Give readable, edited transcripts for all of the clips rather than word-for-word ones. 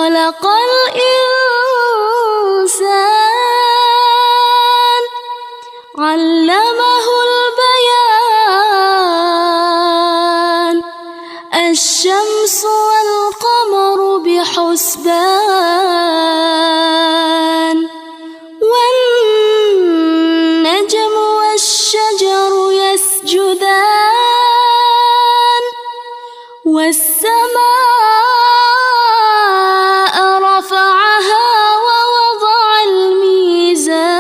خلق الإنسان علمه البيان الشمس والقمر بحسبان والنجم والشجر يسجدان والسماء رفعها ووضع الميزان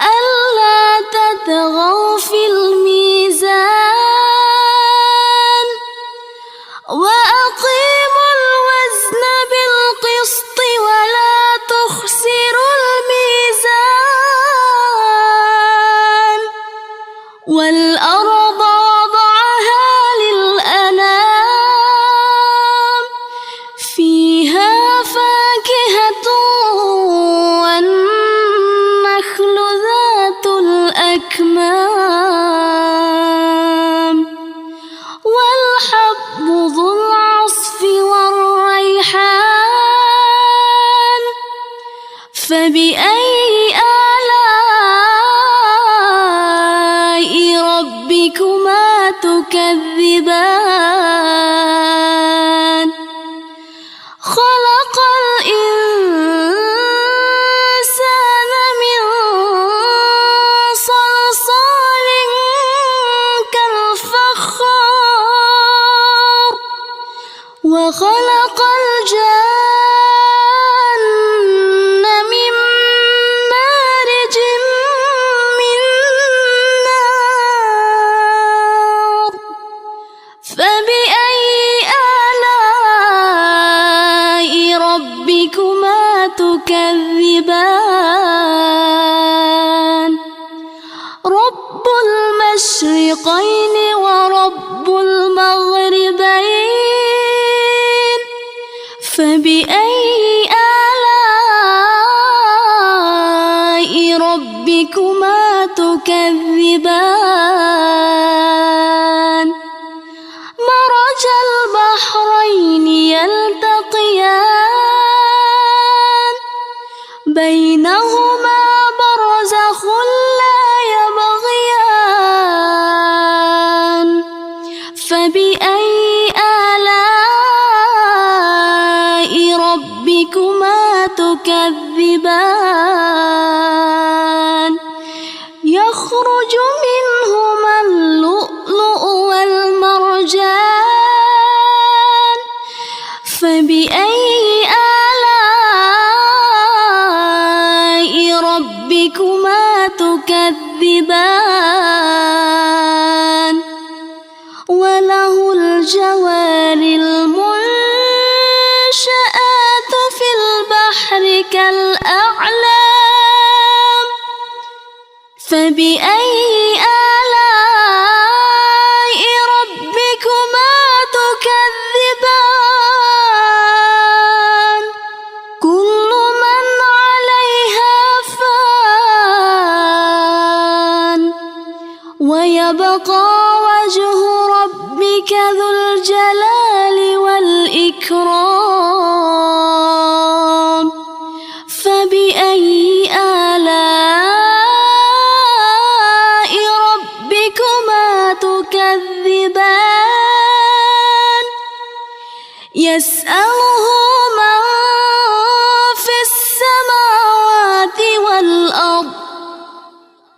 ألا تطغوا في الميزان وأقيموا الوزن بالقسط ولا تخسروا الميزان والأرض وضعها للأنام فيها فاكهة والنخل ذات الأكمام والحب ذو العصف والريحان فبأي آلاء ربكما تكذبان خلق الإنسان من صلصال كالفخار وخلق الجن من مارج من نار فبأي آلاء ربكما تكذبان رب المشرقين ورب المغربين فبأي آلاء ربكما تكذبان مرج البحرين يلتقيان بينهما برزخ لا يبغيان فبأي آلاء ربكما تكذبان يخرج منهما اللؤلؤ والمرجان فبأي آلاء ربكما تكذبان وله الجوار المنشآت في البحر كالأعلام فبأي آلاء ربكما تكذبان كل من عليها فان ويبقى وجه ربك ذو الجلال والإكرام فبأي آلاء ربكما تكذبان يسأله من في السماوات والأرض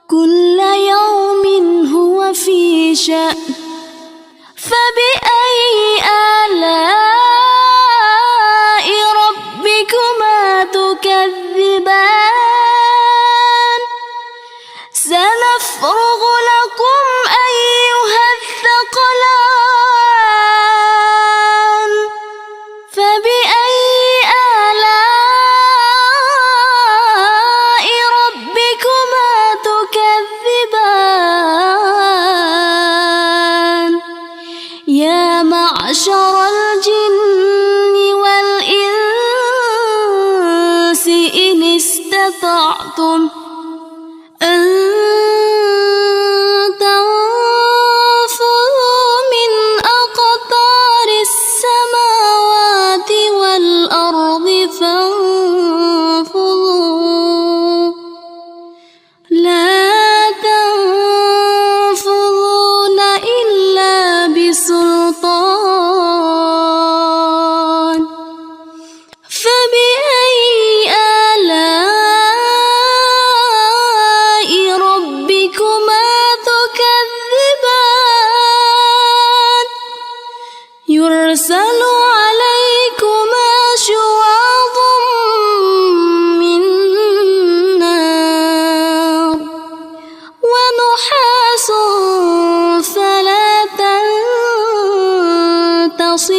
كل يوم هو في شأن فبأي آلاء ربكما تكذبان سنفرغ لكم أيها الثقلان فبأي آلاء ربكما تكذبان يا معشر الجن والإنس إن استطعتم أن تنفذوا من أقطار السماوات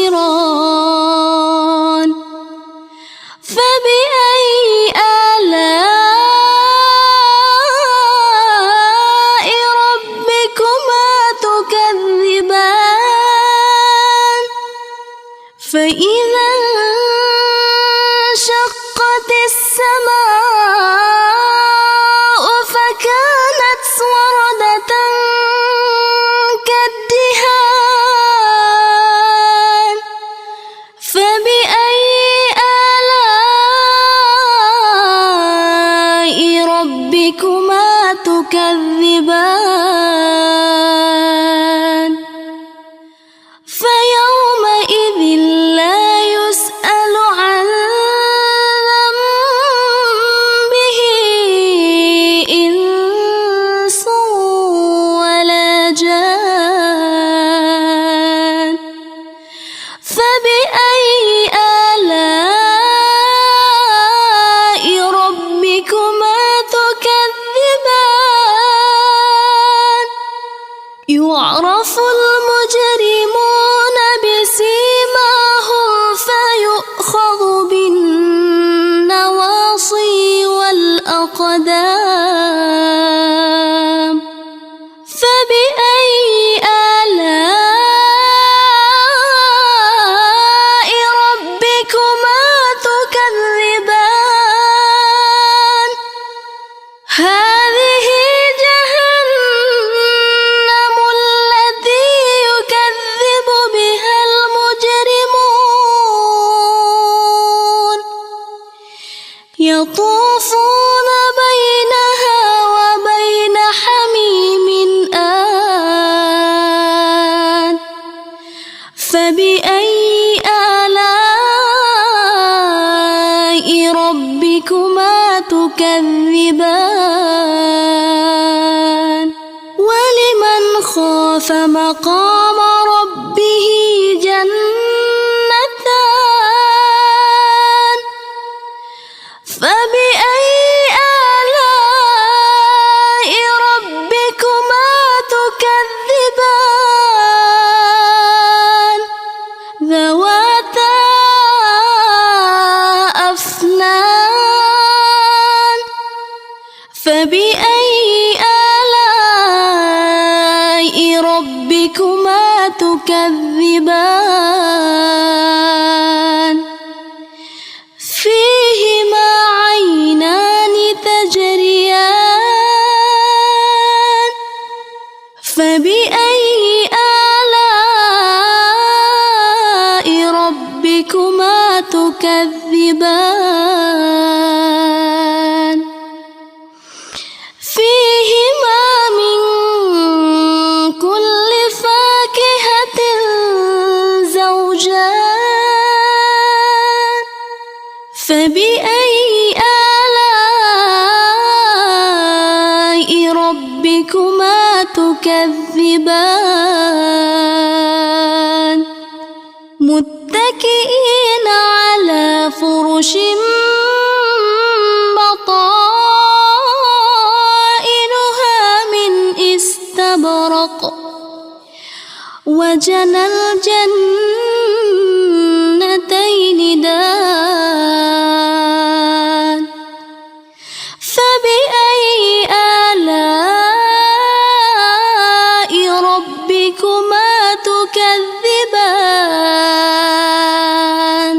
تبصران فبأي آلاء ربكما تكذبان فإذا انشقت السماء فكانت وردة كالدهان فبأي آلاء ربكما تكذبان فيومئذ لا يسأل عن ذنبه إنس ولا جان فبأي آلاء ربكما تكذبان يعرف المجرمون بسيماهم فيؤخذ بالنواصي والأقدام فبأي آلاء ربكما تكذبان هذه جهنم التي يكذب بها المجرمون يطوفون بينها وبين حميم آن فبأي آلاء ربكما تكذبان ولمن خاف مقام ربه جنتان فبأي آلاء ربكما تكذبان ذواتا أفنان فبأي آلاء ربكما تكذبان فيهما عينان تجريان فبأي آلاء ربكما تكذبان فيهما من كل فاكهة زوجان فبأي آلاء ربكما تكذبان متكئين على فرش بطائنها من استبرق وجنى الجنتين دان فبأي آلاء ربكما تكذبان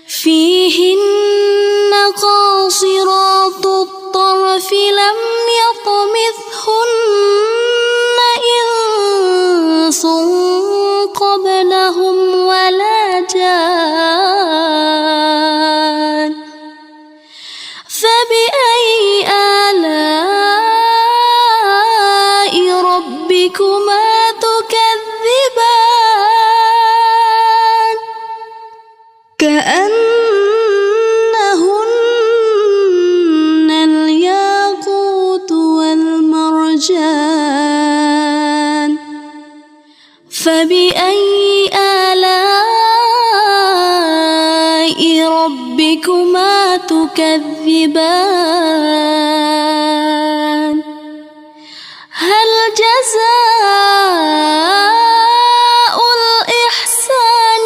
فيهن قاصرات الطرف لم يطمثهن إنس قبلهم ولا جان فبأي آلاء ربكما تكذبان كأنهن الياقوت والمرجان فبأي آلاء ربكما تكذبان هل جزاء الإحسان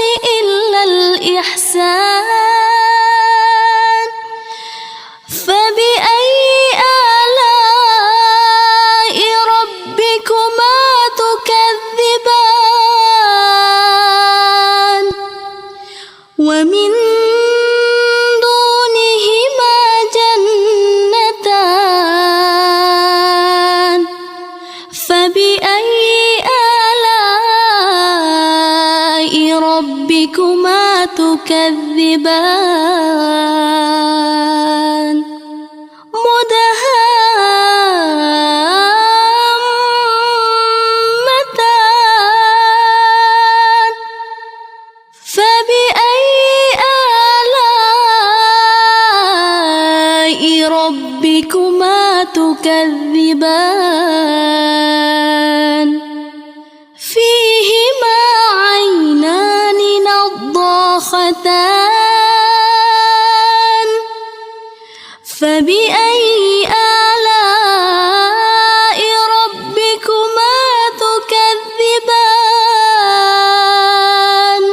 ومن دونهما جنتان فبأي آلاء ربكما تكذبان مدهامتان فبأي آلاء ربكما تكذبان فيهما عينان نضاختان فبأي آلاء ربكما تكذبان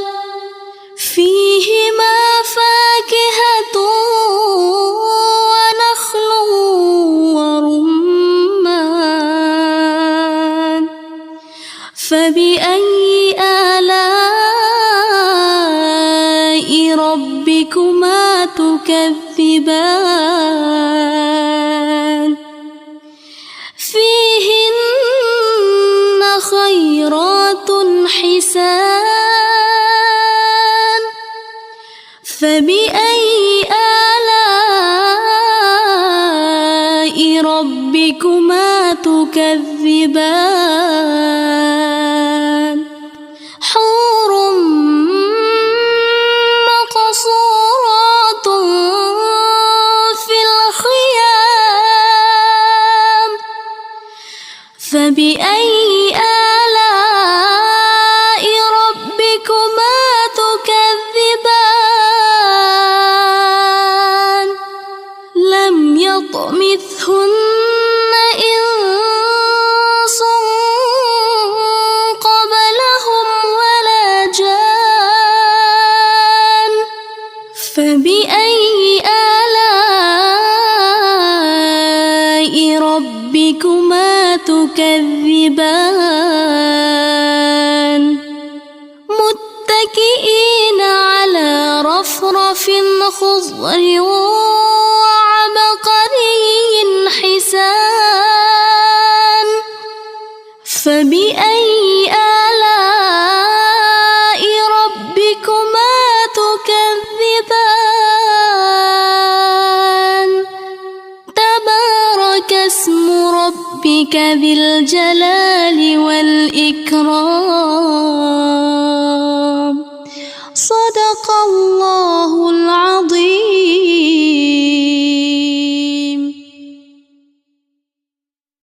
فيهما فاكهة ونخل ورمان فبأي آلاء ربكما تكذبان فيهن خيرات حسان فبأي آلاء ربكما تكذبان حور مقصورات في الخيام فبأي آلاء ربكما تكذبان لم يطمثهن إنس قبلهم ولا جان فبأي آلاء ربكما تكذبان متكئين على رفرف خضر وعبقري حسان فبأي آلاء ربكما تكذبان تبارك اسم ربك ذي الجلال والإكرام